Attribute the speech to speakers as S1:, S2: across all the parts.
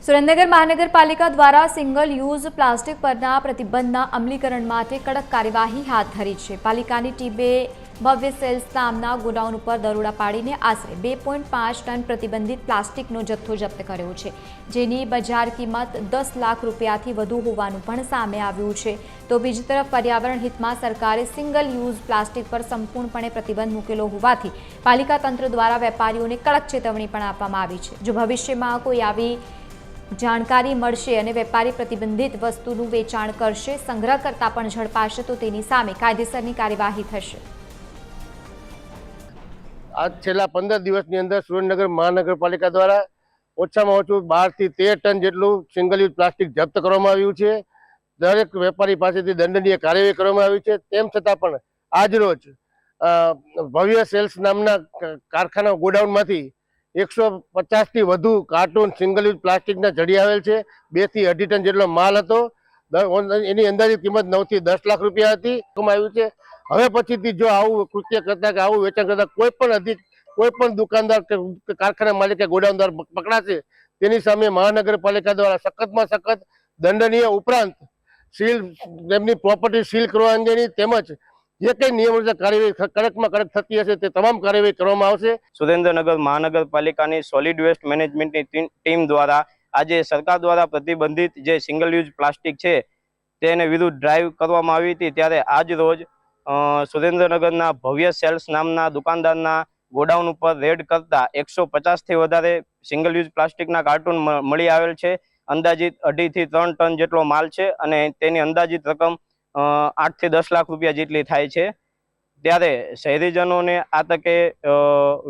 S1: સુરેન્દ્રનગર મહાનગરપાલિકા દ્વારા single use plastic પરના પ્રતિબંધના અમલીકરણ માટે કડક કાર્યવાહી હાથ ધરી છે। પાલિકાની ટીમે ભવ્ય સેલ્સ નામના ગોડાઉન ઉપર દરોડા પાડીને આશરે 2.5 ટન પ્રતિબંધિત પ્લાસ્ટિકનો જથ્થો જપ્ત કર્યો છે, જેની બજાર કિંમત 10 લાખ રૂપિયાથી વધુ હોવાનું પણ સામે આવ્યું છે। તો બીજી તરફ પર્યાવરણ હિતમાં સરકારે સિંગલ યુઝ પ્લાસ્ટિક પર સંપૂર્ણપણે પ્રતિબંધ મૂકેલો હોવાથી પાલિકા તંત્ર દ્વારા વેપારીઓને કડક ચેતવણી પણ આપવામાં આવી છે। જો ભવિષ્યમાં કોઈ આવી જાણકારી મળશે અને વેપારી પ્રતિબંધિત વસ્તુનું વેચાણ કરશે, સંગ્રહ કરતા પણ ઝડપાશે તો તેની સામે કાયદેસરની કાર્યવાહી થશે।
S2: આજ છેલ્લા 15 દિવસની અંદર સુરેન્દ્રનગર મહાનગરપાલિકા દ્વારા ઓછામાં ઓછું 12 થી 13 ટન જેટલું સિંગલ યુઝ પ્લાસ્ટિક જપ્ત કરવામાં આવ્યું છે। દરેક વેપારી પાસેથી દંડનીય કાર્યવાહી કરવામાં આવી છે। તેમ છતાં પણ આજરોજ ભવ્ય સેલ્સ નામના કારખાના ગોડાઉનમાંથી 150 થી વધુ કાર્ટૂન સિંગલ યુઝ પ્લાસ્ટિકના જડી આવેલ છે। 2 થી 2.5 ટન જેટલો માલ હતો। એની અંદાજિત કિંમત 9 થી 10 લાખ રૂપિયા હતી આવ્યું છે। હવે પછીથી જો આવું કૃત્ય કરતા કે આવું વેચાણ કરતા કોઈ પણ દુકાનદાર કે કારખાના માલિક કે ગોડાઉનદાર પકડાશે તેની સામે મહાનગરપાલિકા દ્વારા સખતમાં સખત દંડનીય ઉપરાંત સીલ તેમની પ્રોપર્ટી સીલ કરવા અંગેની તેમજ જે કઈ નિયમો કાર્યવાહી કડકમાં કડક થતી હશે તે તમામ કાર્યવાહી કરવામાં આવશે।
S3: સુરેન્દ્રનગર મહાનગરપાલિકાની સોલિડ વેસ્ટ મેનેજમેન્ટની ટીમ દ્વારા આજે સરકાર દ્વારા પ્રતિબંધિત જે સિંગલ યુઝ પ્લાસ્ટિક છે તેને વિરુદ્ધ ડ્રાઈવ કરવામાં આવી હતી। ત્યારે આજ રોજ સુરેન્દ્રનગરના ભવ્ય સેલ્સ નામના દુકાનદારના ગોડાઉન ઉપર રેડ કરતા 150 થી વધારે સિંગલ યુઝ પ્લાસ્ટિકના કાર્ટૂન મળી આવેલ છે। અંદાજિત 2.5 થી 3 ટન જેટલો માલ છે અને તેની અંદાજિત રકમ 8 થી 10 લાખ રૂપિયા જેટલી થાય છે। ત્યારે શહેરીજનોને આ તકે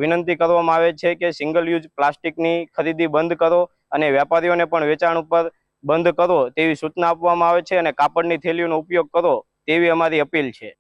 S3: વિનંતી કરવામાં આવે છે કે સિંગલ યુઝ પ્લાસ્ટિકની ખરીદી બંધ કરો અને વેપારીઓને પણ વેચાણ ઉપર બંધ કરો તેવી સૂચના આપવામાં આવે છે અને કાપડની થેલીઓનો ઉપયોગ કરો તેવી અમારી અપીલ છે।